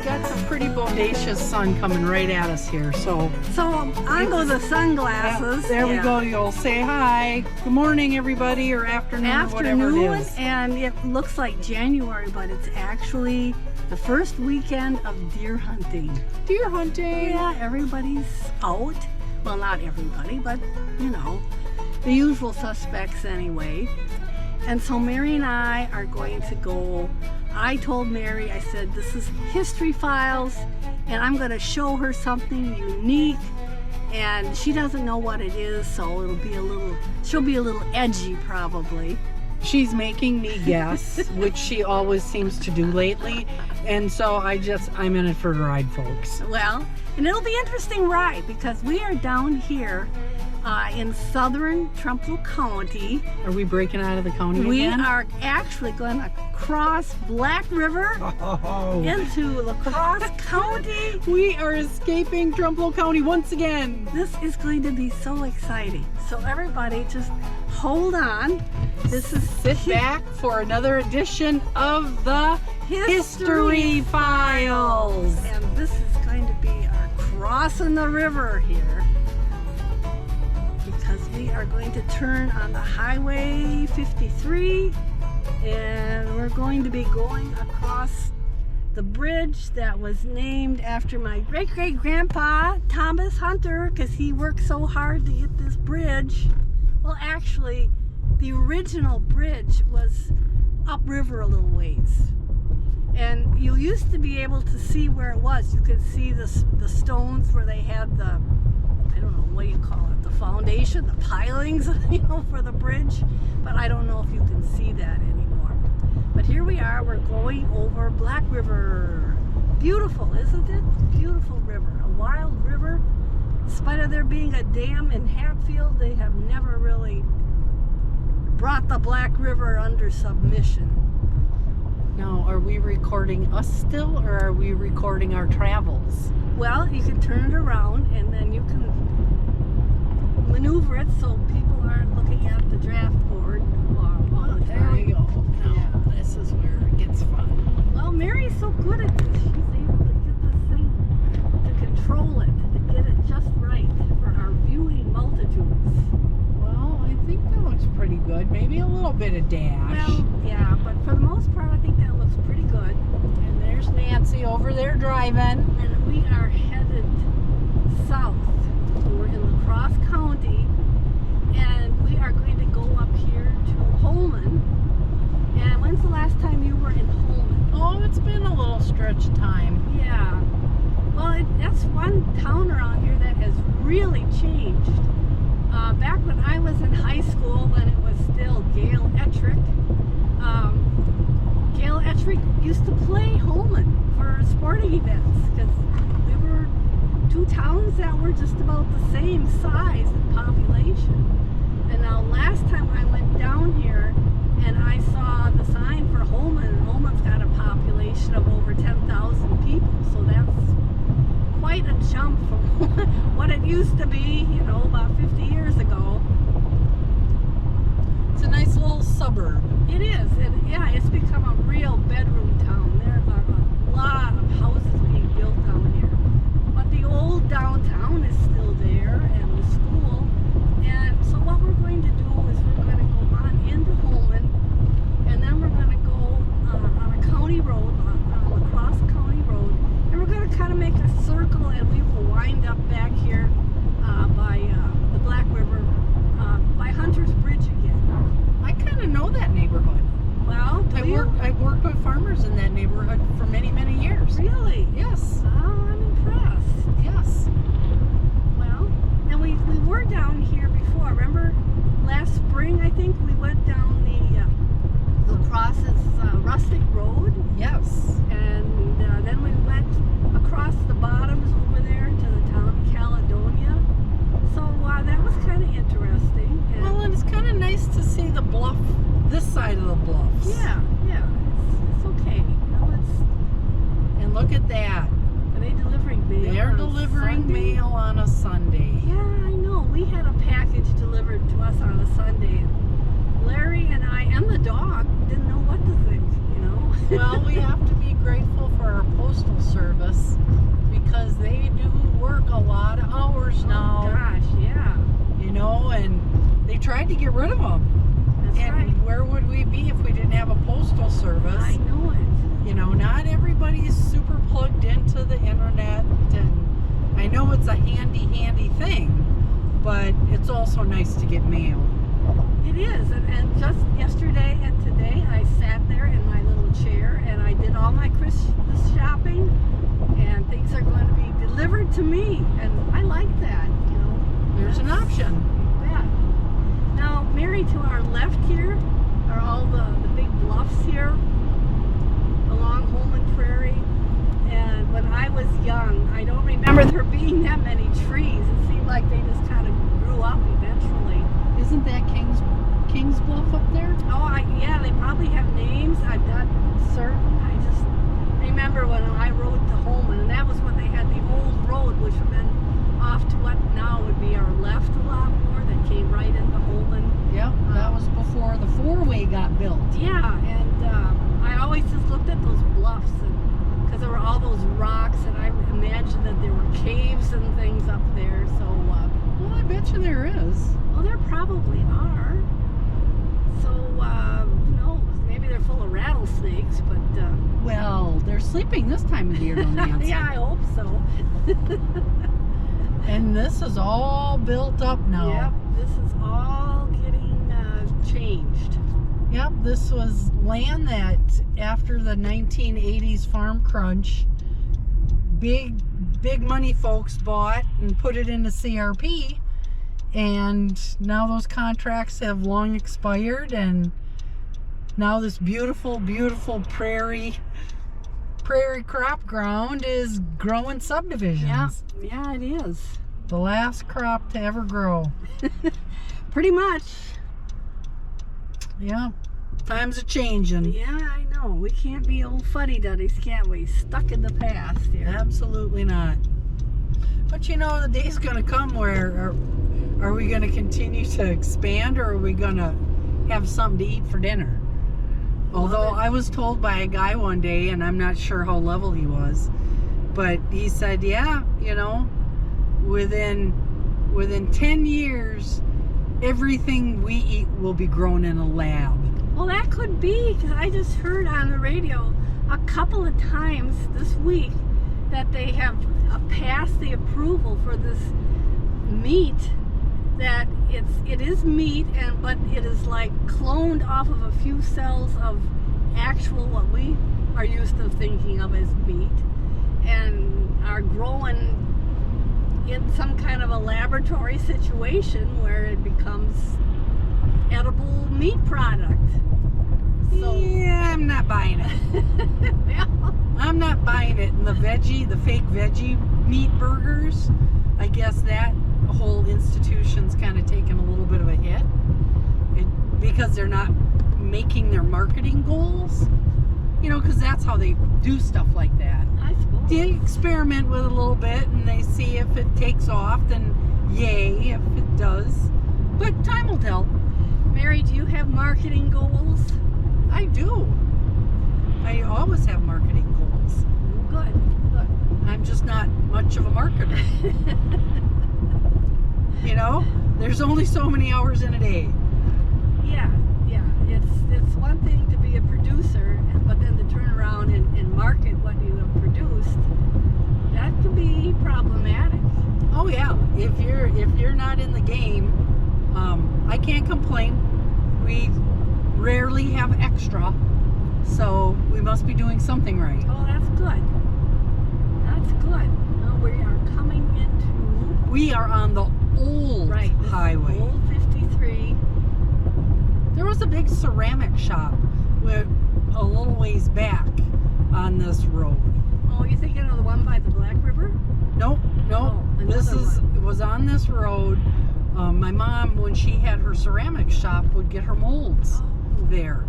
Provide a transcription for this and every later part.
got some pretty bodacious sun coming right at us here. So on go the sunglasses. there we go. You'll say hi. Good morning, everybody, or afternoon, whatever it is. And it looks like January, but it's actually the first weekend of deer hunting. Deer hunting. Yeah, everybody's out. Well, not everybody, but you know, the usual suspects anyway. And so Mary and I are going to go. I told Mary, I said, this is History Files, and I'm going to show her something unique. And she doesn't know what it is, so she'll be a little edgy probably. She's making me guess, which she always seems to do lately. And so I'm in it for the ride, folks. Well, and it'll be an interesting ride because we are down here in southern Trempealeau County. Are we breaking out of the county again? We are actually going to cross Black River into La Crosse County. We are escaping Trempealeau County once again. This is going to be so exciting. So everybody just hold on. Sit back for another edition of the History Files. And this is going to be our crossing the river here, because we are going to turn on the Highway 53 and we're going to be going across the bridge that was named after my great-great-grandpa Thomas Hunter, because he worked so hard to get this bridge. Well, actually, the original bridge was upriver a little ways, and you used to be able to see where it was. You could see the stones where they had the, I don't know, what do you call it, the foundation, the pilings, you know, for the bridge, but I don't know if you can see that anymore. But here we are, we're going over Black River. Beautiful, isn't it? Beautiful river, a wild river. In spite of there being a dam in Hatfield, they have never really brought the Black River under submission. Now, are we recording us still, or are we recording our travels? Well, you can turn it around and then you can maneuver it so people aren't looking at the draft board all the time. There you go. Now, this is where it gets fun. Well, Mary's so good at this. She's able to get this thing, to control it, to get it just right for our viewing multitudes. Well, I think that looks pretty good. Maybe a little bit of dash. Well, yeah, but for the most part, I think that looks pretty good. And there's Nancy over there driving. And we are headed south. We're in La Crosse County, and we are going to go up here to Holman. And when's the last time you were in Holman? Oh, it's been a little stretch of time. Yeah. Well, that's one town around here that has really changed. Back when I was in high school, when it was still Gail Ettrick used to play Holman for sporting events, because we were two towns that were just about the same size in population. And now last time I went down here and I saw the sign for Holman, and Holman's got a population of over 10,000 people, so that's quite a jump from what it used to be, you know, about 50 years ago. It's a nice little suburb. It is, and yeah, it's become a real bedroom town. There are a lot of houses being built down here, but the old downtown is still there, and the school. And so what we're going to do is we're going to go on into Holman, and then we're going to go on a county road, on La Crosse County Road, and we're going to kind of make a circle, and we will wind up back here by the Black River, by Hunter's Bridge again. I kind of know that neighborhood. Well, I've worked with farmers in that neighborhood for many, many years. Really? Yes. Oh, I'm impressed. Yes. Well, and we were down here before. Remember last spring, I think, we went down the La Crosse's rustic road? Yes. And then we went across the bottoms over there to the town of Caledonia. So that was kind of interesting. Well, and it's kind of nice to see the bluff, this side of the bluffs. Yeah, it's okay. You know, and look at that. Are they delivering mail? They're delivering Sunday? mail on a Sunday. Yeah, I know. We had a package delivered to us on a Sunday. Larry and I and the dog didn't know what to think, you know. Well, we have to be grateful for our postal service. service because they do work a lot of hours now. Oh gosh, yeah. You know, and they tried to get rid of them. That's And right. where would we be if we didn't have a postal service? I know it. You know, not everybody's super plugged into the internet, and I know it's a handy thing, but it's also nice to get mail. It is, and just yesterday and today I sat there in my little chair and I did all my Christmas shopping, and things are going to be delivered to me, and I like that, you know. There's an option. Yeah. Now, Mary, to our left here are all the big bluffs here along Holman Prairie, and when I was young, I don't remember there being that many trees. It seemed like they just kind of grew up eventually. Isn't that King's Bluff up there? Oh, yeah, they probably have names. I'm not certain. I just remember when I rode to Holman, and that was when they had the old road, which would have been off to what now would be our left a lot more, that came right into Holman. Yep, that was before the four-way got built. Yeah, and I always just looked at those bluffs, because there were all those rocks, and I imagined that there were caves and things up there. So, Well, I bet you there is. well, there probably are. So, who knows? Maybe they're full of rattlesnakes, but Well, they're sleeping this time of the year, don't Nancy? yeah, I hope so. And this is all built up now. Yep, this is all getting changed. Yep, this was land that after the 1980s farm crunch, big money folks bought and put it into CRP, and now those contracts have long expired, and now this beautiful prairie crop ground is growing subdivisions. Yeah, it is. The last crop to ever grow. Pretty much. Yeah, times are changing. Yeah, I know. We can't be old fuddy-duddies, can't we? Stuck in the past here. Absolutely not. But you know, the day's going to come where are we going to continue to expand, or are we going to have something to eat for dinner? Although I was told by a guy one day, and I'm not sure how level he was, but he said, yeah, you know, within 10 years, everything we eat will be grown in a lab. Well, that could be, because I just heard on the radio a couple of times this week that they have passed the approval for this meat, that it is meat, but it is like cloned off of a few cells of actual what we are used to thinking of as meat, and are growing in some kind of a laboratory situation where it becomes edible meat product. So Yeah, I'm not buying it. well, I'm not buying it. And the fake veggie meat burgers, I guess that whole institution's kind of taken a little bit of a hit because they're not making their marketing goals. You know, because that's how they do stuff like that. I suppose. They experiment with it a little bit and they see if it takes off, then yay, if it does. But time will tell. Mary, do you have marketing goals? I do. I always have marketing goals. Good, good. I'm just not much of a marketer. You know, there's only so many hours in a day. Yeah. It's one thing to be a producer, but then to turn around and market what you have produced, that can be problematic. Oh yeah, if you're not in the game, I can't complain. We rarely have extra, so we must be doing something right. Oh, that's good. That's good. Now we are coming into We are on the old this is highway. Old 53. There was a big ceramic shop a little ways back on this road. Oh, you thinking of the one by the Black River? Nope. Oh, This another it was on this road. My mom, when she had her ceramic shop, would get her molds there,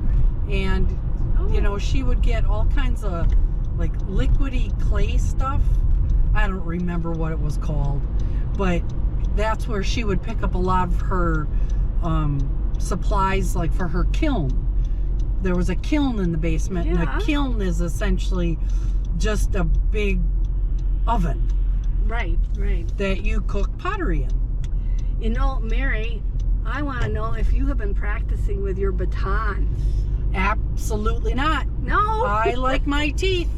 and you know, she would get all kinds of like liquidy clay stuff. I don't remember what it was called, but that's where she would pick up a lot of her supplies, like for her kiln. There was a kiln in the basement, and Yeah. a kiln is essentially just a big oven Right. that you cook pottery in. You know, Mary, I want to know if you have been practicing with your baton. Absolutely not. No. I like my teeth.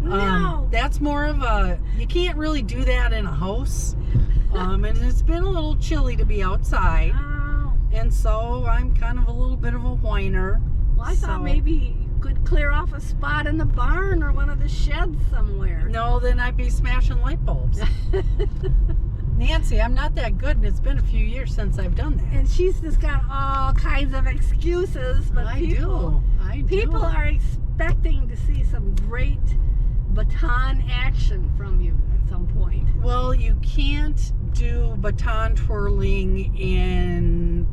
No. That's more of a, you can't really do that in a house. And it's been a little chilly to be outside. Oh. And so I'm kind of a little bit of a whiner. Well, I thought maybe you could clear off a spot in the barn or one of the sheds somewhere. No, then I'd be smashing light bulbs. Nancy, I'm not that good, and it's been a few years since I've done that. And she's just got all kinds of excuses. But I people do. are expecting to see some great baton action from you at some point. Well, you can't do baton twirling in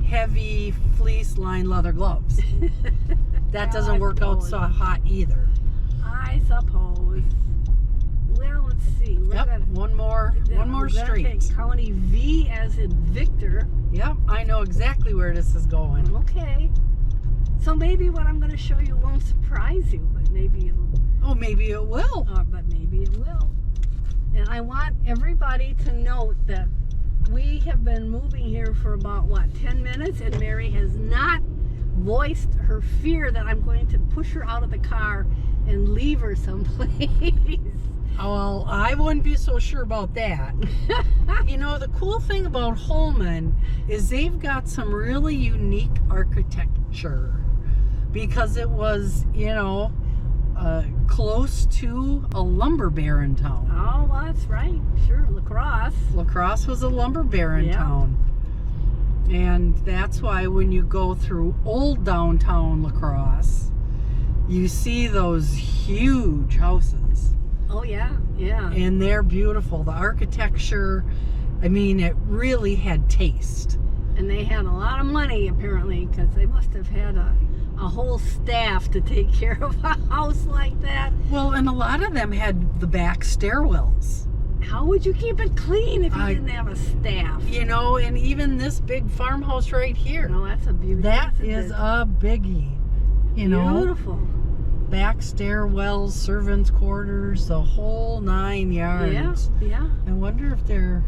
heavy fleece-lined leather gloves. That doesn't work out so hot either. I suppose. Well, let's see. One more street. Take County V as in Victor. Yep, I know exactly where this is going. Okay. So maybe what I'm going to show you won't surprise you, but maybe it'll. Oh, maybe it will. But maybe it will. And I want everybody to note that we have been moving here for about, 10 minutes, and Mary has not voiced her fear that I'm going to push her out of the car and leave her someplace. Well, I wouldn't be so sure about that. You know, the cool thing about Holman is they've got some really unique architecture because it was, close to a lumber baron town. Oh, well, that's right. Sure, LaCrosse. LaCrosse was a lumber baron town. And that's why when you go through old downtown LaCrosse, you see those huge houses. Oh, yeah. And they're beautiful. The architecture, it really had taste. And they had a lot of money, apparently, because they must have had a whole staff to take care of a house like that. Well, and a lot of them had the back stairwells. How would you keep it clean if you didn't have a staff? And even this big farmhouse right here. No, that's a beauty. That is a biggie. Beautiful. Back stairwells, servants' quarters, the whole 9 yards. Yeah. I wonder if they're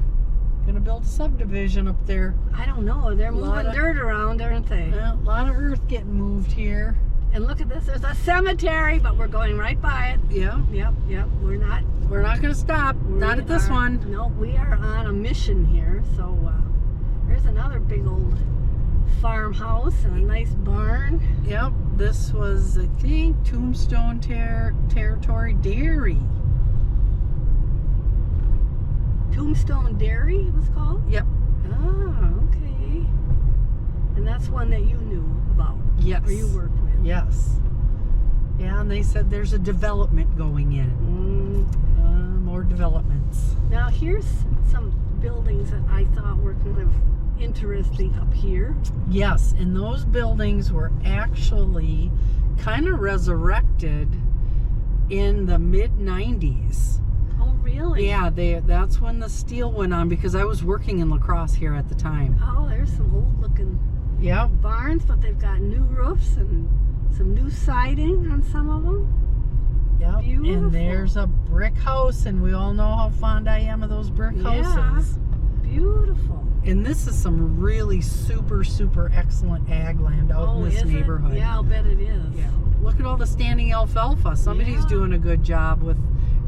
going to build a subdivision up there. I don't know. They're moving dirt around, aren't they? Well, a lot of earth getting moved here. And look at this. There's a cemetery, but we're going right by it. Yeah. Yep. We're not going to stop. Not at this one. No, we are on a mission here. So there's another big old farmhouse and a nice barn. Yep. This was, I think, Tombstone Territory Dairy. Tombstone Dairy, it was called? Yep. Ah, okay. And that's one that you knew about? Yes. Or you worked with? Yes. Yeah, and they said there's a development going in. More developments. Now, here's some buildings that I thought were kind of interesting up here. Yes, and those buildings were actually kind of resurrected in the mid-90s. Oh, really? Yeah, that's when the steel went on because I was working in LaCrosse here at the time. Oh, there's some old-looking barns, but they've got new roofs and some new siding on some of them. Yep. Beautiful. And there's a brick house, and we all know how fond I am of those brick houses. Beautiful. And this is some really super, super excellent ag land out in this neighborhood. Yeah, I'll bet it is. Yeah. Look at all the standing alfalfa. Somebody's doing a good job with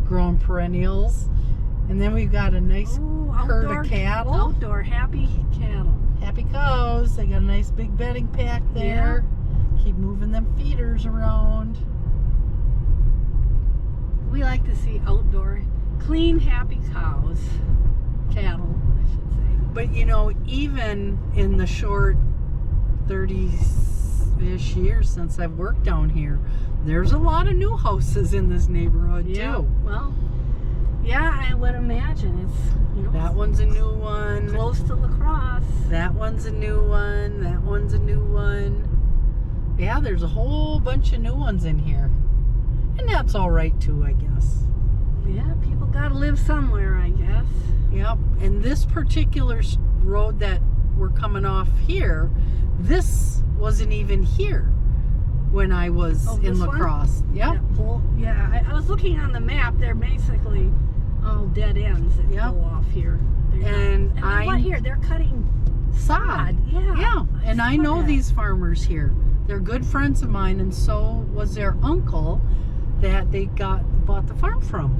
growing perennials. And then we've got a nice herd of cattle. Outdoor happy cattle. Happy cows. They got a nice big bedding pack there. Keep moving them feeders around. We like to see outdoor, clean, happy cows. Cattle, I should say. But even in the short 30-ish years since I've worked down here, there's a lot of new houses in this neighborhood too. Well, yeah, I would imagine it's that one's a new one. Close to LaCrosse. That one's a new one. That one's a new one. Yeah, there's a whole bunch of new ones in here. And that's all right too, I guess. Yeah, people gotta live somewhere, I guess. Yep. And this particular road that we're coming off here, this wasn't even here when I was in LaCrosse. Yep. I was looking on the map. They're basically all dead ends that Yep. go off here. And then what here? They're cutting sod. Yeah. Yeah, and I saw know that. these farmers here. They're good friends of mine, and so was their uncle that they bought the farm from.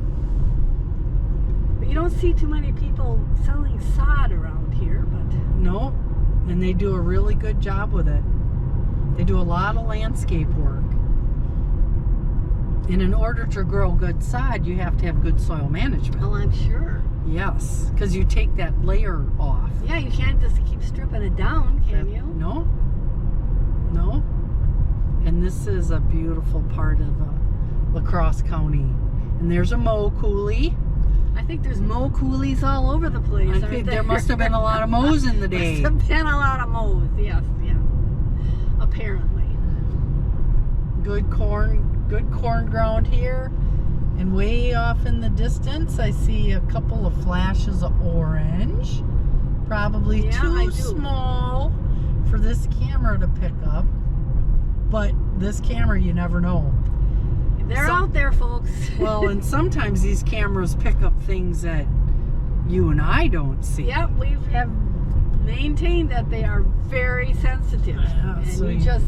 But you don't see too many people selling sod around here, but No, and they do a really good job with it. They do a lot of landscape work. And in order to grow good sod, you have to have good soil management. oh, I'm sure. Yes, because you take that layer off. Yeah, you can't just keep stripping it down, can you? No. No. And this is a beautiful part of Crosse County. And there's a mow coulee. I think there's mow coolies all over the place. I think there must have been a lot of mows in the day. Must have been a lot of mows, yes, yeah. Apparently. Good corn ground here. And way off in the distance, I see a couple of flashes of orange. Probably Yeah, I too do. small for this camera to pick up. But this camera, you never know. They're out there, folks. Well, and sometimes these cameras pick up things that you and I don't see. Yep, we have maintained that they are very sensitive. Yeah, and so you you just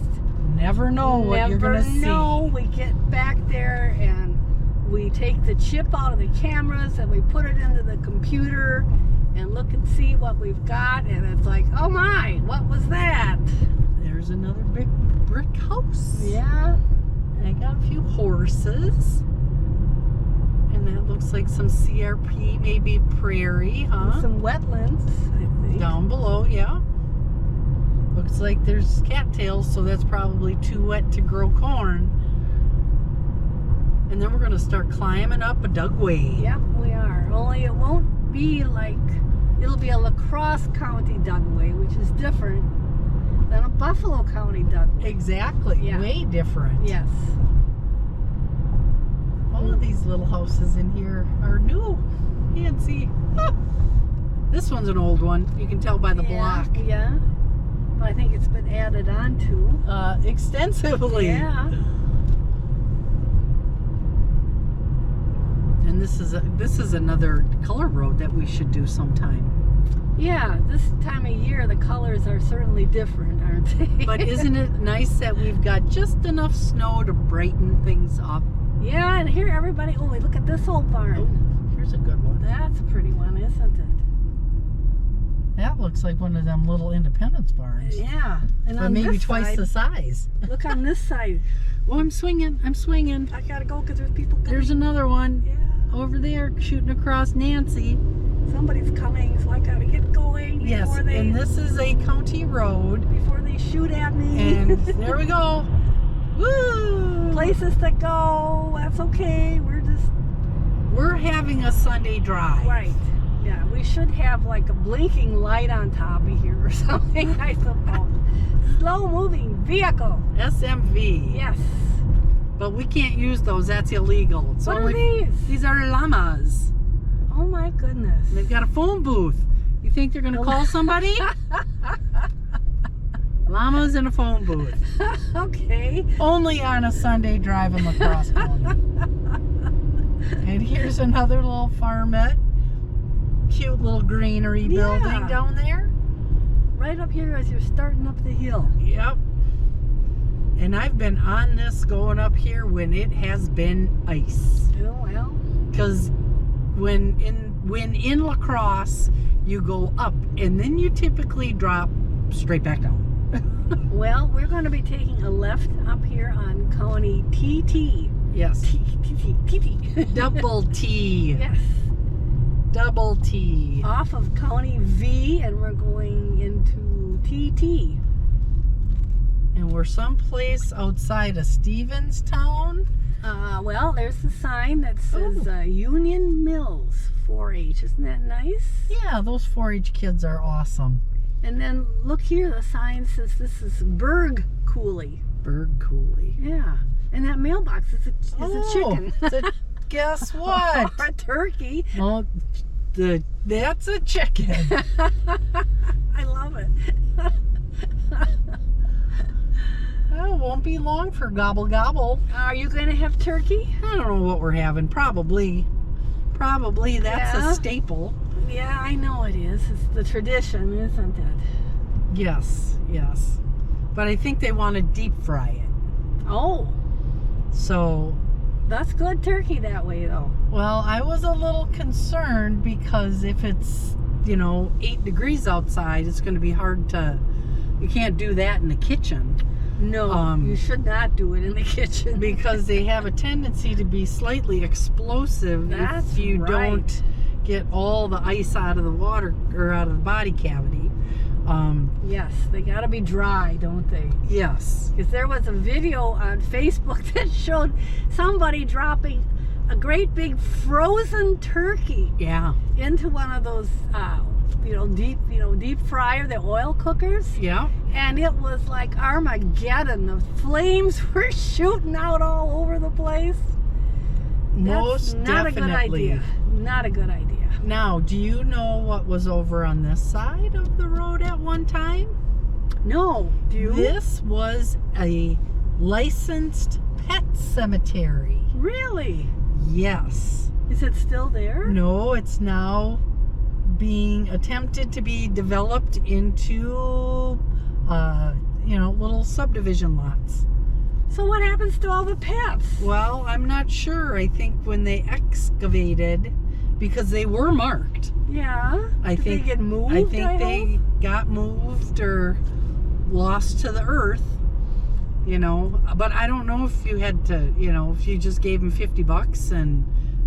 never know what you're going to see. never know. We get back there and we take the chip out of the cameras and we put it into the computer and look and see what we've got, and it's like, oh my, what was that? There's another big brick house. Yeah. I got a few horses. And that looks like some CRP, maybe prairie, huh? Some wetlands, I think. Down below, yeah. Looks like there's cattails, so that's probably too wet to grow corn. And then we're going to start climbing up a dugway. Yep, we are. Only it won't be like, it'll be a Crosse County dugway, which is different than a Buffalo County dugway. Exactly. Yeah. Way different. Yes. All of these little houses in here are new. You can see. Ah, this one's an old one. You can tell by the block. Yeah. But I think it's been added on to. Extensively. Yeah. And this is another color road that we should do sometime. Yeah, this time of year the colors are certainly different, aren't they? But isn't it nice that we've got just enough snow to brighten things up? Yeah, and here everybody, oh, look at this old barn. Oh, here's a good one. That's a pretty one, isn't it? That looks like one of them little Independence barns. Yeah. And But on maybe this twice side, the size. look on this side. Oh, I'm swinging. I gotta go because there's people coming. There's another one Yeah. over there shooting across Nancy. Somebody's coming, so I gotta get going Yes, before they and this is a county road. shoot at me. And there we go. Woo! Places to go. That's okay. We're having a Sunday drive. Right. Yeah, we should have like a blinking light on top of here or something, I suppose. Slow moving vehicle. SMV. Yes. But we can't use those. That's illegal. It's What are only, these? These are llamas. Oh my goodness. They've got a phone booth. You think they're going to call somebody? Llamas in a phone booth. Okay. Only on a Sunday drive in La Crosse County. And here's another little farmette. Cute little greenery building down there. Right up here as you're starting up the hill. Yep. And I've been on this going up here when it has been ice. Oh well. Because when in La Crosse, you go up and then you typically drop straight back down. Well, we're going to be taking a left up here on County TT. Yes. TT. Double T. Yes. Double T. Off of County V, and we're going into TT. And we're someplace outside of Stevenstown. Well, there's the sign that says Union Mills 4-H. Isn't that nice? Yeah, those 4-H kids are awesome. And then look here, the sign says this is Berg Coulee. Berg Coulee. Yeah. And that mailbox is a chicken. Guess what? Or a turkey. Well, that's a chicken. I love it. Oh, won't be long for gobble gobble. Are you going to have turkey? I don't know what we're having. Probably Probably. That's Yeah. a staple. Yeah, I know it is. It's the tradition, isn't it? Yes, yes. But I think they want to deep fry it. Oh, So, that's good turkey that way, though. well, I was a little concerned because if it's, 8 degrees outside, it's going to be hard to, you can't do that in the kitchen. No, you should not do it in the kitchen. Because they have a tendency to be slightly explosive That's if you right. don't get all the ice out of the water or out of the body cavity. Yes, they gotta be dry, don't they? Yes. Because there was a video on Facebook that showed somebody dropping a great big frozen turkey Yeah. into one of those, deep fryer, the oil cookers. Yeah. And it was like Armageddon. The flames were shooting out all over the place. Most That's not definitely. a good idea. Not a good idea. Now, do you know what was over on this side of the road at one time? No, do you? This was a licensed pet cemetery. Really? Yes. Is it still there? No, it's now being attempted to be developed into, little subdivision lots. So what happens to all the pets? Well, I'm not sure. I think when they excavated, because they were marked. Yeah. I Did think they get moved? I think they hope? got moved or lost to the earth. But I don't know if you had to, if you just gave them $50 and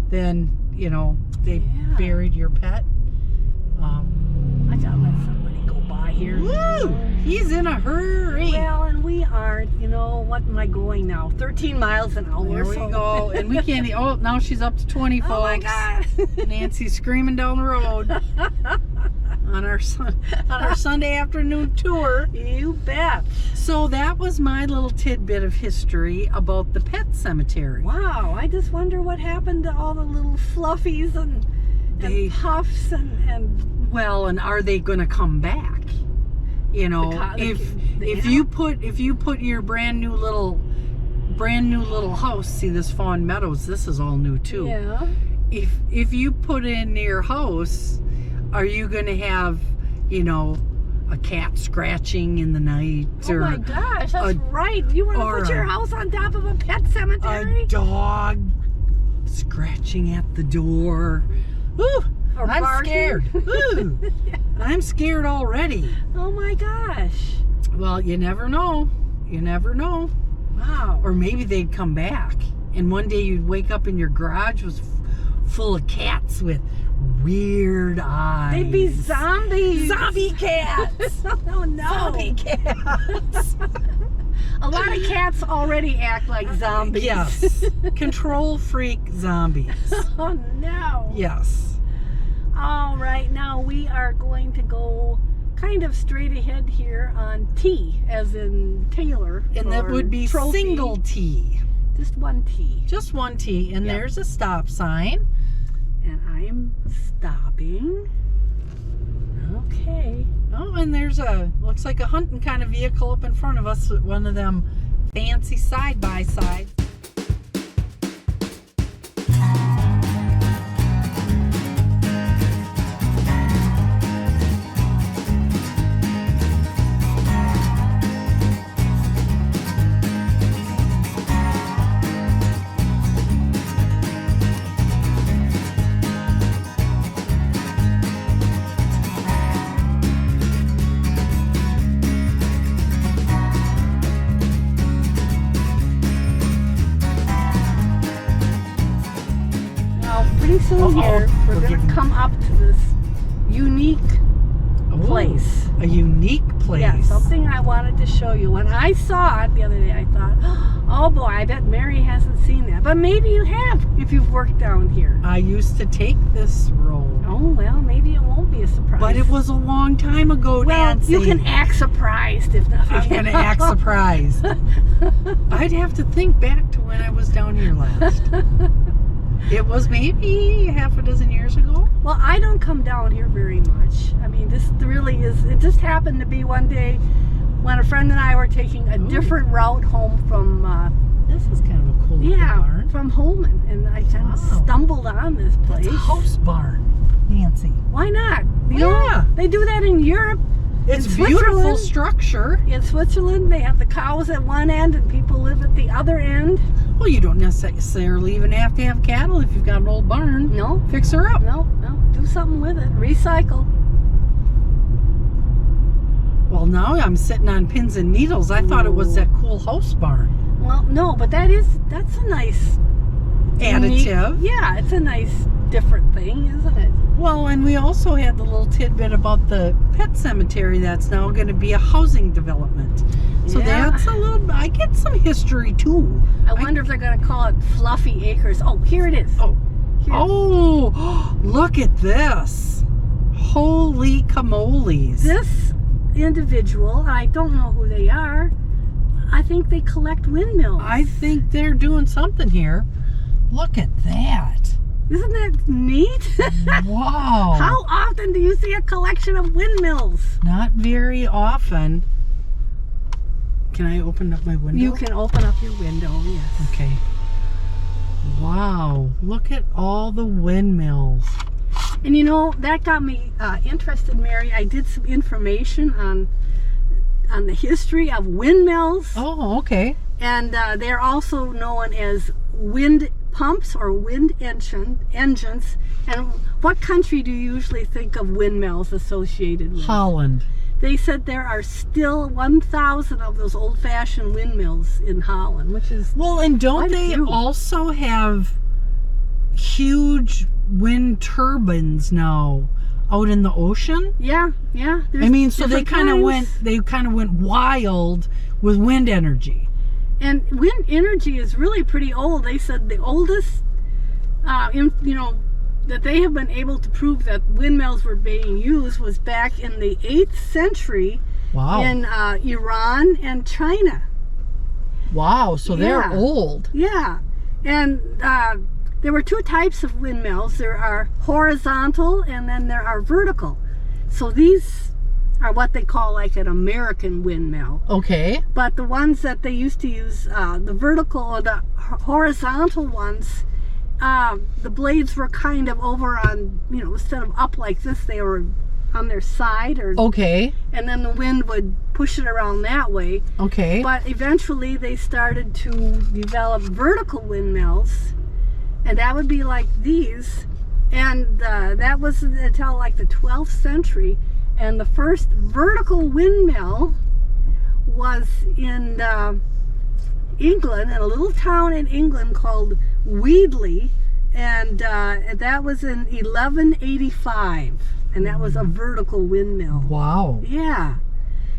then, they Yeah. buried your pet. I gotta let somebody go by here. Woo! He's in a hurry. Well, and we aren't. What am I going now? 13 miles an hour. There we go. And we can't. Oh, now she's up to 20, folks. Oh my God. Nancy's screaming down the road on our Sunday afternoon tour. You bet. So that was my little tidbit of history about the pet cemetery. Wow. I just wonder what happened to all the little fluffies and puffs and Well, and are they going to come back? If you put your brand new little house. See, this Fawn Meadows. This is all new too. yeah. If you put in your house, are you going to have, a cat scratching in the night? Oh or my gosh, that's right. You want to or put your a- house on top of a pet cemetery? a dog scratching at the door? Ooh, Or I'm barking? scared. Ooh, I'm scared already. Oh my gosh. Well, you never know. You never know. Wow. Or maybe they'd come back, and one day you'd wake up and your garage was full of cats with weird eyes. They'd be zombies. Zombie cats. Oh no. Zombie cats. A lot of cats already act like zombies. Yes. Control freak zombies. Oh no. Yes. All right, now we are going to go kind of straight ahead here on T, as in Taylor. And that or would be trophy. single T. Just one T. Just one T. And Yep. there's a stop sign. And I am stopping. Okay. Oh, and there's looks like a hunting kind of vehicle up in front of us. One of them fancy side-by-sides. Pretty soon Uh-oh. here, we're We're going getting- to come up to this unique Ooh, place. A unique place. Yeah, something I wanted to show you. When I saw it the other day, I thought, oh boy, I bet Mary hasn't seen that. But maybe you have if you've worked down here. I used to take this road. Oh, well, maybe it won't be a surprise. But it was a long time ago, well, Nancy. you can act surprised if nothing I'm going to act surprised. I'd have to think back to when I was down here last. It was maybe half a dozen years ago. Well, I don't come down here very much. I mean, this really is, it just happened to be one day when a friend and I were taking a different route home from This is kind of a cool looking Yeah, barn. from Holman, and I kind of Wow. stumbled on this place. It's a house barn, Nancy. Why not? You Yeah. know, they do that in Europe. It's In beautiful Switzerland. structure. In Switzerland, they have the cows at one end and people live at the other end. Well, you don't necessarily even have to have cattle if you've got an old barn. No, Fix her up. no, do something with it. Recycle. Well, now I'm sitting on pins and needles. I thought it was that cool house barn. Well, no, but that's a nice Additive. Yeah, it's a nice different thing, isn't it? Well, and we also had the little tidbit about the pet cemetery that's now going to be a housing development. So Yeah. that's a little, I get some history too. I wonder if they're going to call it Fluffy Acres. Oh, here it is. Oh, Here. oh, look at this. Holy camoles. This individual, I don't know who they are. I think they collect windmills. I think they're doing something here. Look at that. Isn't that neat? Wow. How often do you see a collection of windmills? Not very often. Can I open up my window? You can open up your window, yes. Okay. Wow. Look at all the windmills. And you know, that got me interested, Mary. I did some information on the history of windmills. Oh, okay. And they're also known as wind pumps or wind engines. And what country do you usually think of windmills associated with? Holland. They said there are still 1,000 of those old-fashioned windmills in Holland, which is Well, and don't quite a they few. also have huge wind turbines now out in the ocean? yeah. I there's mean, so they different kind of kinds. went wild with wind energy. And wind energy is really pretty old. They said the oldest, that they have been able to prove that windmills were being used was back in the 8th century Wow. in Iran and China. Wow, so they're Yeah. old. Yeah, and there were two types of windmills. There are horizontal and then there are vertical. So these are what they call like an American windmill. Okay. But the ones that they used to use, the vertical or the horizontal ones, the blades were kind of over on, instead of up like this, they were on their side, Okay. and then the wind would push it around that way. Okay. But eventually they started to develop vertical windmills, and that would be like these. And that was until like the 12th century. And the first vertical windmill was in England, in a little town in England called Weedley, and that was in 1185, and that was a vertical windmill. Wow. Yeah,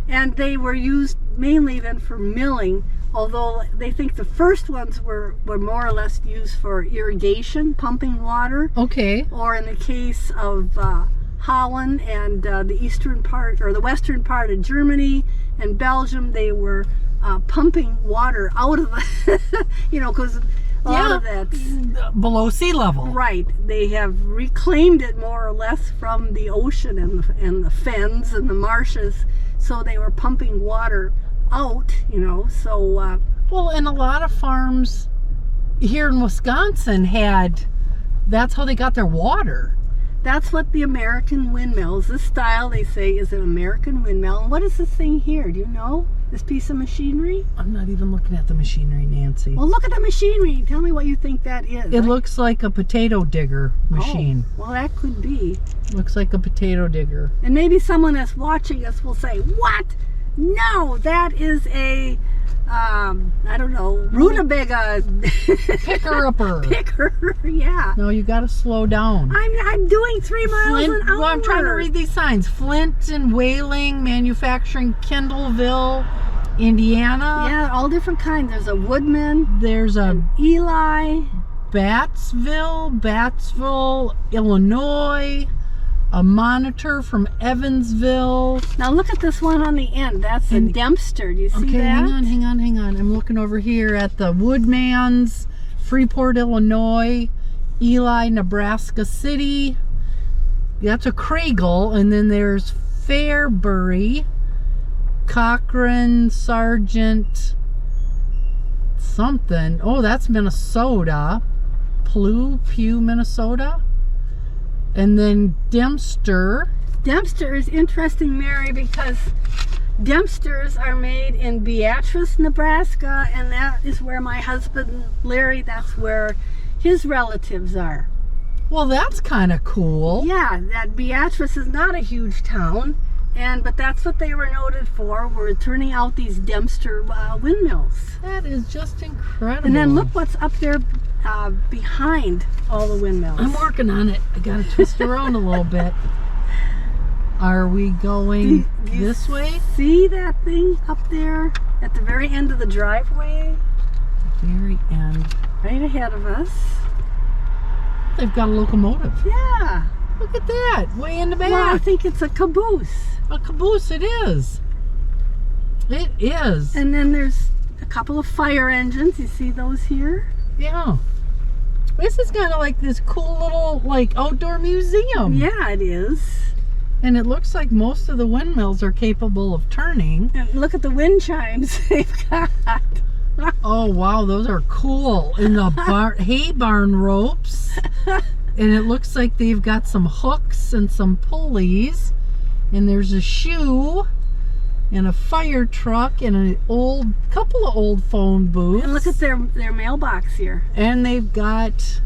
and they were used mainly then for milling, although they think the first ones were more or less used for irrigation, pumping water, Okay. or in the case of Holland and the eastern part or the western part of Germany and Belgium, they were pumping water out of the, because a lot of that's Below sea level. right. They have reclaimed it more or less from the ocean and the fens and the marshes, so they were pumping water out, so Well, and a lot of farms here in Wisconsin that's how they got their water. that's what the American windmills, this style they say is an American windmill. And what is this thing here? Do you know? This piece of machinery? I'm not even looking at the machinery, Nancy. Well, look at the machinery. Tell me what you think that is. It looks like a potato digger machine. Oh, well, that could be. Looks like a potato digger. And maybe someone that's watching us will say, what? No, that is a, I don't know, rutabaga Picker-upper. picker. Yeah. No, you gotta slow down. I'm doing 3 miles an hour. Well, I'm trying to read these signs. Flint and Whaling Manufacturing, Kendallville, Indiana. Yeah, all different kinds. There's a Woodman, There's a Eli. Battsville, Illinois. A Monitor from Evansville. Now look at this one on the end. That's a Dempster. Do you see Okay, that? hang on. I'm looking over here at the Woodmans, Freeport, Illinois, Eli, Nebraska City. That's a Kriegel. And then there's Fairbury, Cochrane, Sargent, something. Oh, that's Minnesota. Pew, Minnesota. And then Dempster. Dempster is interesting, Mary, because Dempsters are made in Beatrice, Nebraska, and that is where my husband, Larry, that's where his relatives are. Well, that's kind of cool. Yeah, that Beatrice is not a huge town, but that's what they were noted for. We're turning out these Dempster windmills. That is just incredible. And then look what's up there behind all the windmills. I'm working on it. I got to twist around a little bit. Are we going this way? See that thing up there at the very end of the driveway? Very end. Right ahead of us. They've got a locomotive. Yeah. Look at that, way in the back. Well, I think it's a caboose. A caboose, it is. It is. And then there's a couple of fire engines. You see those here? Yeah. This is kind of like this cool little, like, outdoor museum. Yeah, it is. And it looks like most of the windmills are capable of turning. And look at the wind chimes they've got. Oh, wow, those are cool. And the hay barn ropes. And it looks like they've got some hooks and some pulleys. And there's a shoe and a fire truck and couple of old phone booths. And look at their mailbox here. And they've got,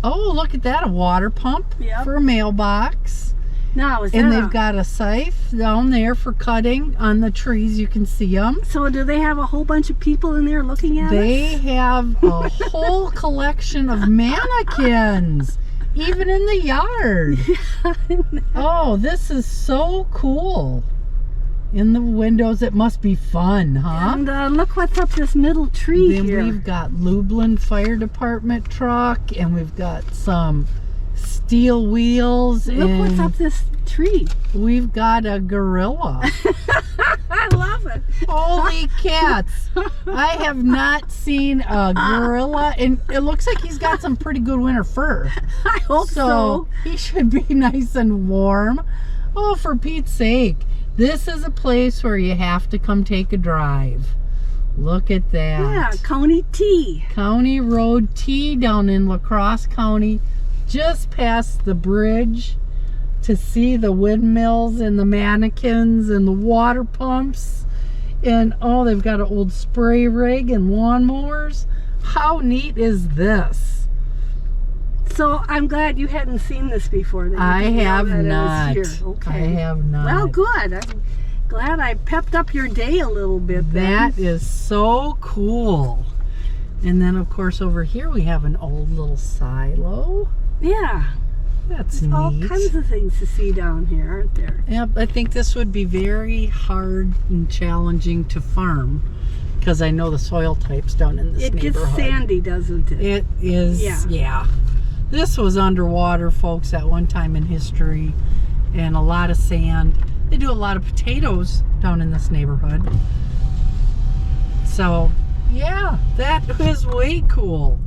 oh, look at that, a water pump for a mailbox. No, and they've got a scythe down there for cutting on the trees. You can see them. So do they have a whole bunch of people in there looking at They us? have a whole collection of mannequins, even in the yard. Oh, this is so cool. In the windows, it must be fun, huh? And look what's up this middle tree then here. We've got Lublin Fire Department truck, and we've got some steel wheels. Look what's up this tree. We've got a gorilla. I love it. Holy cats. I have not seen a gorilla, and it looks like he's got some pretty good winter fur. I hope so. He should be nice and warm. Oh, for Pete's sake. This is a place where you have to come take a drive. Look at that. Yeah, County T. County Road T down in La Crosse County, just past the bridge, to see the windmills and the mannequins and the water pumps. And oh, they've got an old spray rig and lawnmowers. How neat is this? So I'm glad you hadn't seen this before. I have not. Okay. I have not. Well, good. I'm glad I pepped up your day a little bit then. That is so cool. And then, of course, over here we have an old little silo. Yeah. That's There's neat. all kinds of things to see down here, aren't there? Yep, I think this would be very hard and challenging to farm, because I know the soil types down in this neighborhood. It gets sandy, doesn't it? It is, yeah. This was underwater, folks, at one time in history, and a lot of sand. They do a lot of potatoes down in this neighborhood. So, yeah, that is way cool.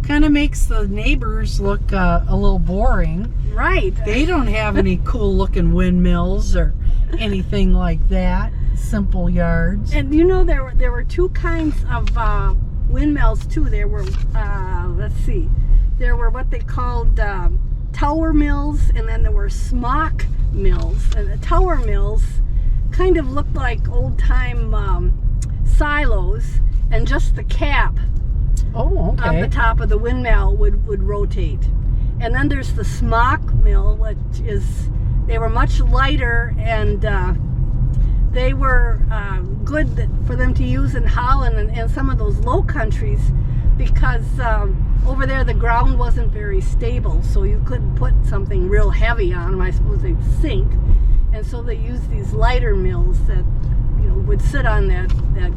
Kind of makes the neighbors look a little boring. Right. They don't have any cool looking windmills or anything like that. Simple yards. And you know, there were two kinds of windmills too. There were, let's see, there were what they called tower mills, and then there were smock mills. And the tower mills kind of looked like old time silos, and just the cap Oh, okay. on the top of the windmill would rotate. And then there's the smock mill, which is, they were much lighter, and they were good for them to use in Holland and some of those low countries, because over there the ground wasn't very stable, so you couldn't put something real heavy on them. I suppose they'd sink, and so they used these lighter mills that, you know, would sit on that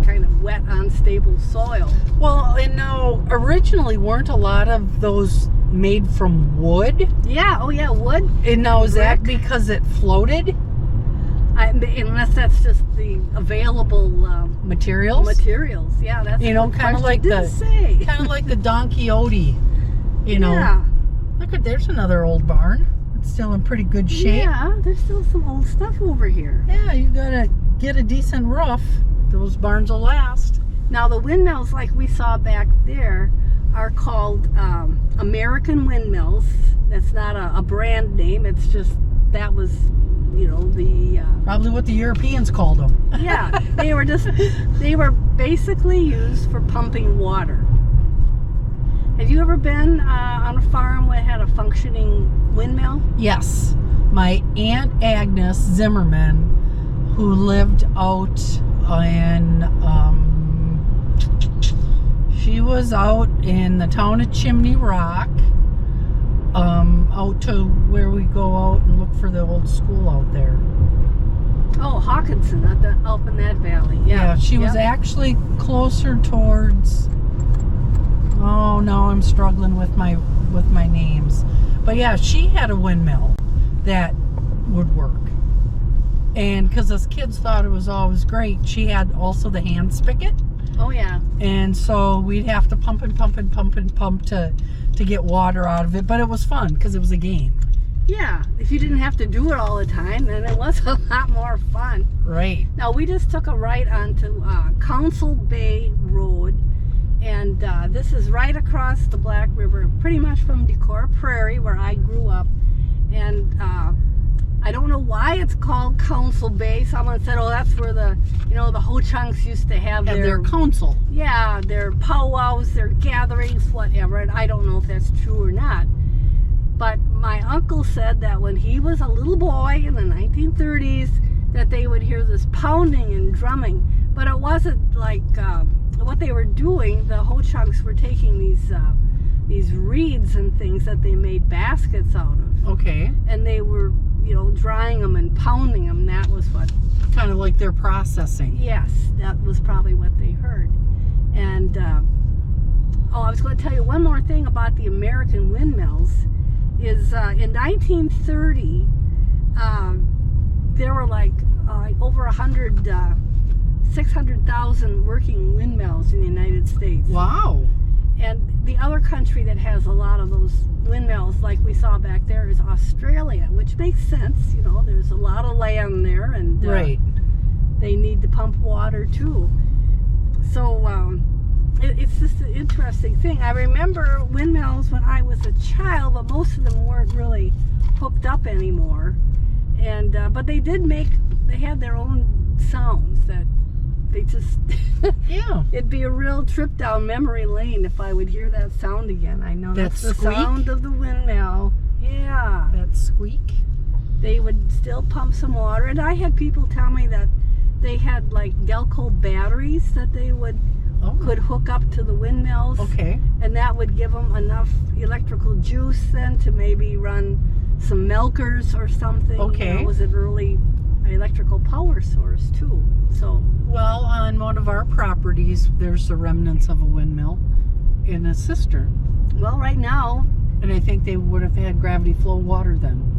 kind of wet, unstable soil. Well, and now originally weren't a lot of those made from wood? Yeah, oh yeah, wood. And now is that Brick. because it floated? Unless that's just the available Materials? Yeah, that's You know, kind of like the Don Quixote. You know. Yeah. Look at, there's another old barn. It's still in pretty good shape. Yeah, there's still some old stuff over here. Yeah, you gotta get a decent roof. Those barns will last. Now the windmills like we saw back there are called American windmills. That's not a brand name. It's just that was, you know, the Probably what the Europeans called them. yeah, they were basically used for pumping water. Have you ever been on a farm that had a functioning windmill? Yes. My Aunt Agnes Zimmerman, who lived out in, she was out in the town of Chimney Rock, out to where we go out and look for the old school out there. Oh, Hawkinson, up in that valley. Yeah, she was actually closer towards, oh no, I'm struggling with my names. But yeah, she had a windmill that would work. And because us kids thought it was always great, she had also the hand spigot. Oh yeah. And so we'd have to pump and pump and pump and pump to get water out of it. But it was fun because it was a game. Yeah, if you didn't have to do it all the time, then it was a lot more fun. Right. Now, we just took a right onto Council Bay Road, and this is right across the Black River, pretty much from Decorah Prairie, where I grew up. And I don't know why it's called Council Bay. Someone said, oh, that's where the Ho-Chunks used to have Their council. Yeah, their powwows, their gatherings, whatever. And I don't know if that's true or not. But my uncle said that when he was a little boy in the 1930s, that they would hear this pounding and drumming. But it wasn't like what they were doing. The Ho-Chunks were taking these reeds and things that they made baskets out of. Okay. And they were, drying them and pounding them. That was what... Kind of like their processing. Yes, that was probably what they heard. And, I was going to tell you one more thing about the American windmills. Is in 1930, there were like over 600,000 working windmills in the United States. Wow. And the other country that has a lot of those windmills, like we saw back there, is Australia, which makes sense. There's a lot of land there, and right. They need to pump water too. So it's just an interesting thing. I remember windmills when I was a child, but most of them weren't really hooked up anymore. And but they had their own sounds that they just yeah. It'd be a real trip down memory lane if I would hear that sound again. I know that's the squeak? Sound of the windmill. Yeah. That squeak. They would still pump some water, and I had people tell me that they had like Delco batteries that they could hook up to the windmills. Okay. And that would give them enough electrical juice then to maybe run some milkers or something. Okay. It was an early electrical power source too. So. Well, on one of our properties, there's the remnants of a windmill in a cistern. Well, right now. And I think they would have had gravity flow water then.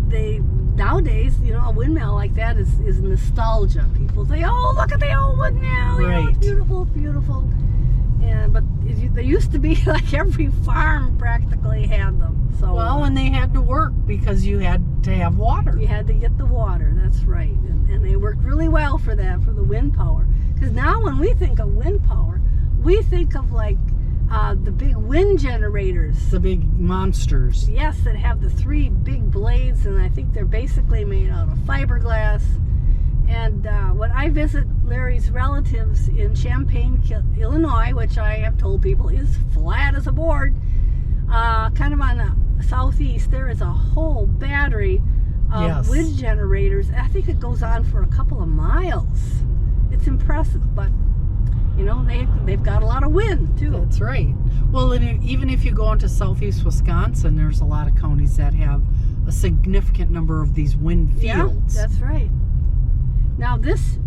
Nowadays, a windmill like that is nostalgia. People say, oh, look at the old windmill. Right. It's beautiful, beautiful. But there used to be like every farm practically had them. So well, and they had to work because you had to have water. You had to get the water. That's right, and they worked really well for that, for the wind power. Because now when we think of wind power, we think of like the big wind generators. The big monsters. Yes, that have the 3 big blades, and I think they're basically made out of fiberglass. And when I visit Larry's relatives in Champaign, Illinois, which I have told people is flat as a board, kind of on the southeast, there is a whole battery of wind generators. I think it goes on for a couple of miles. It's impressive, but they've got a lot of wind too. That's right. Well, and even if you go into southeast Wisconsin, there's a lot of counties that have a significant number of these wind fields. Yeah, that's right. Now this,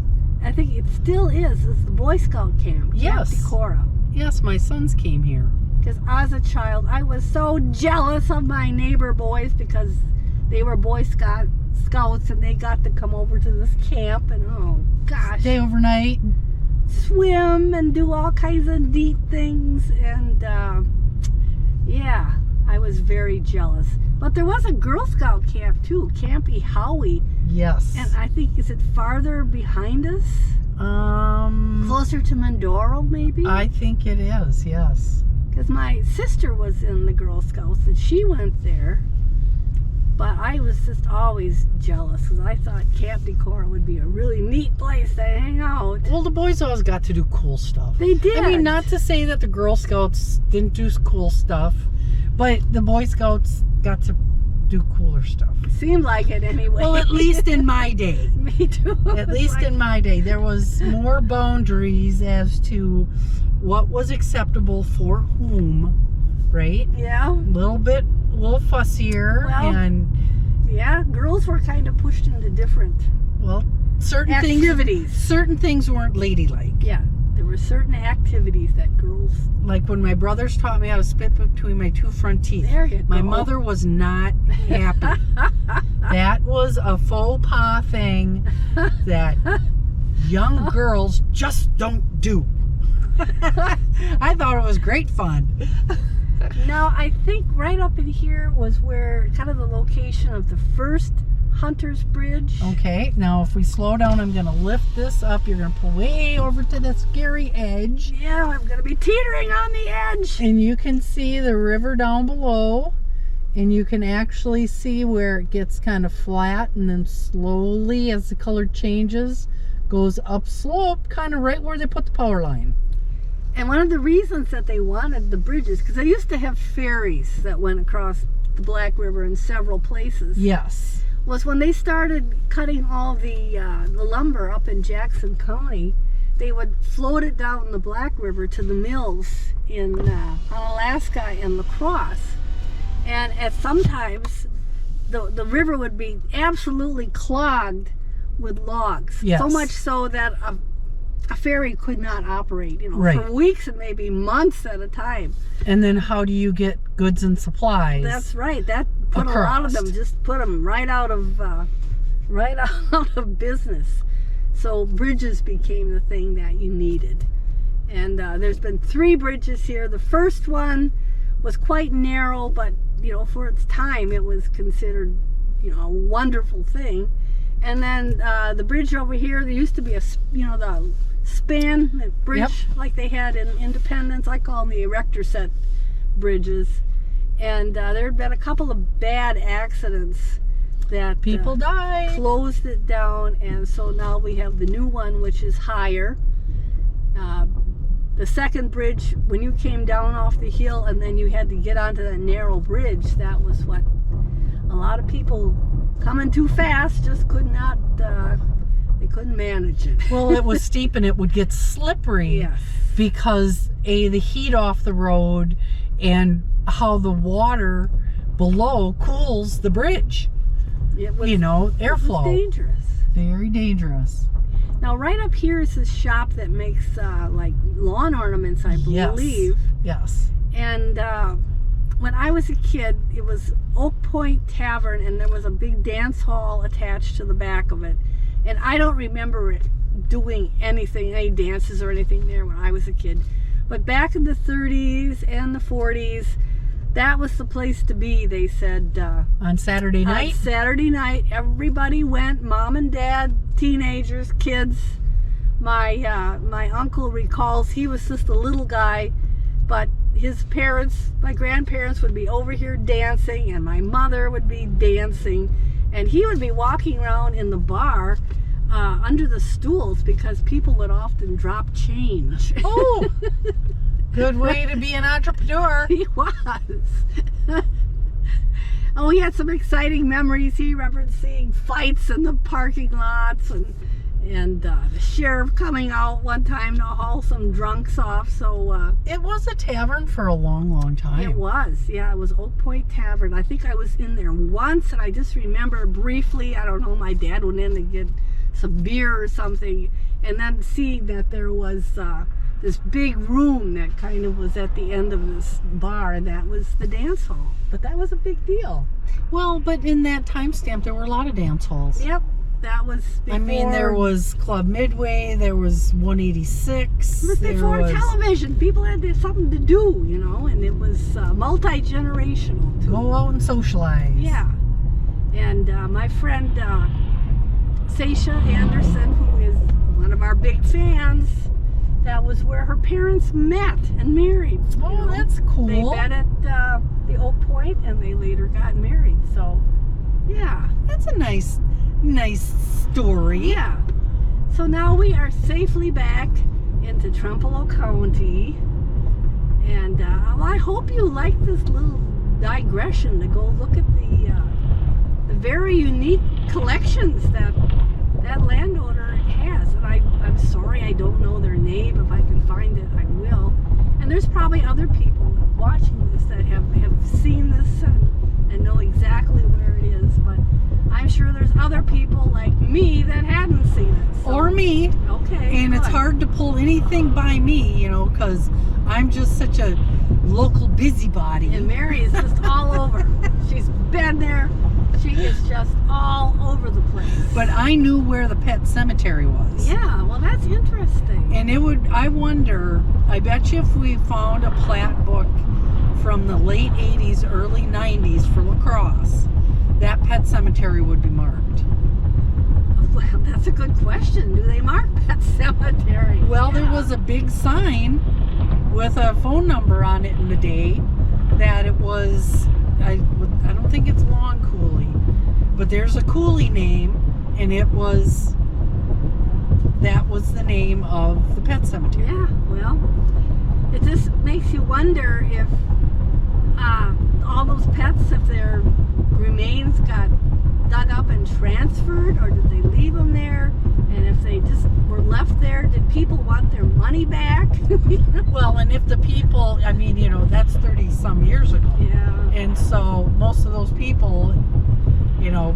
I think it still is the Boy Scout camp. Yes. Camp Decorah. Yes, my sons came here. Because as a child, I was so jealous of my neighbor boys because they were Boy Scouts and they got to come over to this camp and oh gosh. Stay overnight. Swim and do all kinds of neat things, and yeah, I was very jealous. But there was a Girl Scout camp too, Camp Howie. Yes. And I think, is it farther behind us? Closer to Mindoro, maybe? I think it is, yes. Because my sister was in the Girl Scouts and she went there. But I was just always jealous because I thought Camp Decorah would be a really neat place to hang out. Well, the boys always got to do cool stuff. They did. I mean, not to say that the Girl Scouts didn't do cool stuff, but the Boy Scouts got to do cooler stuff. Seemed like it anyway. Well, at least in my day. Me too. At least in my day, there was more boundaries as to what was acceptable for whom, right? Yeah. A little fussier, Well, and yeah, girls were kind of pushed into different well, certain activities. Certain things weren't ladylike. Yeah, there were certain activities that girls. Like when my brothers taught me how to spit between my two front teeth. There you My go. mother was not happy. That was a faux pas thing that young girls just don't do. I thought it was great fun. Now, I think right up in here was where kind of the location of the first Hunter's Bridge. Okay, now if we slow down, I'm going to lift this up. You're going to pull way over to the scary edge. Yeah, I'm going to be teetering on the edge. And you can see the river down below. And you can actually see where it gets kind of flat and then slowly, as the color changes, goes up slope, kind of right where they put the power line. And one of the reasons that they wanted the bridges, because they used to have ferries that went across the Black River in several places. Yes. Was when they started cutting all the lumber up in Jackson County, they would float it down the Black River to the mills in on Alaska and La Crosse. And at sometimes the river would be absolutely clogged with logs. Yes. So much so that a ferry could not operate, Right. for weeks and maybe months at a time. And then how do you get goods and supplies? That's right. That put a lot of them, just put them right out of business. So bridges became the thing that you needed. And there's been 3 bridges here. The first one was quite narrow, but for its time, it was considered a wonderful thing. And then the bridge over here, there used to be the span bridge, Yep. like they had in Independence. I call them the erector set bridges. And there had been a couple of bad accidents that People died. closed it down, and so now we have the new one, which is higher. The second bridge, when you came down off the hill and then you had to get onto that narrow bridge, that was what a lot of people coming too fast just could not, they couldn't manage it. Well, it was steep and it would get slippery. Yes. Because the heat off the road and how the water below cools the bridge. It was, airflow. It was dangerous. Very dangerous. Now, right up here is this shop that makes like lawn ornaments, I believe. Yes. And when I was a kid, it was Oak Point Tavern, and there was a big dance hall attached to the back of it. And I don't remember it doing anything, any dances or anything there when I was a kid. But back in the 30s and the 40s, that was the place to be, they said. On Saturday night? On Saturday night, everybody went, mom and dad, teenagers, kids. My uncle recalls he was just a little guy, but his parents, my grandparents, would be over here dancing, and my mother would be dancing, and he would be walking around in the bar under the stools because people would often drop change. Oh, good way to be an entrepreneur. He was. Oh, he had some exciting memories. He remembered seeing fights in the parking lots, and the sheriff coming out one time to haul some drunks off. So It was a tavern for a long, long time. it was, yeah, it was Oak Point Tavern. I think I was in there once, and I just remember briefly, I don't know, my dad went in to get some beer or something, and then seeing that there was this big room that kind of was at the end of this bar, and that was the dance hall. But that was a big deal. Well, but in that time stamp, there were a lot of dance halls. Yep, that was before. I mean, there was Club Midway, there was 186. It was before television. People had something to do, and it was multi-generational too. Go out and socialize. Yeah. And my friend Seisha Anderson, who is one of our big fans. That was where her parents met and married. Oh, that's cool. They met at the Oak Point, and they later got married. So, yeah. That's a nice story. Yeah. So now we are safely back into Trempealeau County. And well, I hope you like this little digression to go look at the very unique collections that landowner has. And I'm sorry I don't know their name. If I can find it, I will. And there's probably other people watching this that have seen this and know exactly where it is. But I'm sure there's other people like me that hadn't seen it. So, Or me. Okay. And good. it's hard to pull anything by me, because I'm just such a local busybody. And Mary is just all over. She's been there. She is just all over the place. But I knew where the pet cemetery was. Yeah, well, that's interesting. And I wonder, I bet you if we found a plat book from the late 80s, early 90s for La Crosse, that pet cemetery would be marked. Well, that's a good question. Do they mark Pet Cemetery? Well, there was a big sign with a phone number on it in the day that it was, I don't think it's Long Cooley, but there's a Cooley name, and that was the name of the pet cemetery. Yeah, well, it just makes you wonder if all those pets, if their remains got dug up and transferred, or did they leave them there? And if they just were left there, did people want their money back? Well, and if the people, that's 30 some years ago. Yeah. And so most of those people,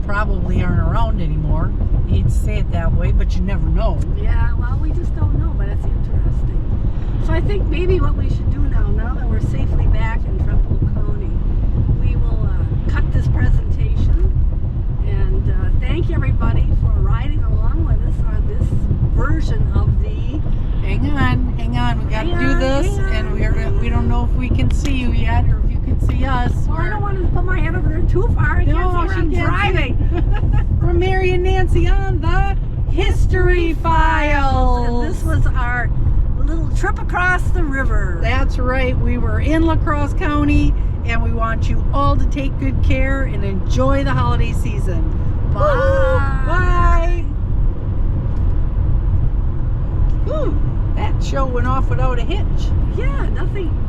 probably aren't around anymore. You hate to say it that way, but you never know. Yeah, well, we just don't know, but it's interesting. So I think maybe what we should do now that we're safely back in Trempealeau County, we will cut this presentation and thank everybody for riding along with us on this version of the... Hang on, we got to do this, and we don't know if we can see you yet, or if you can see us. Well, I don't want to put my head over there too far. I can't see where I'm driving. We're Mary and Nancy on the History Files. And this was our little trip across the river. That's right. We were in La Crosse County, and we want you all to take good care and enjoy the holiday season. Bye. Bye. Whew, that show went off without a hitch. Yeah, nothing.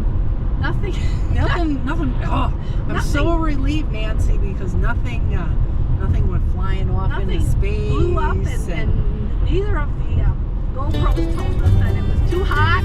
Nothing. Oh, I'm so relieved, Nancy, because nothing went flying off into space. Blew up, and neither of the GoPros told us that it was too hot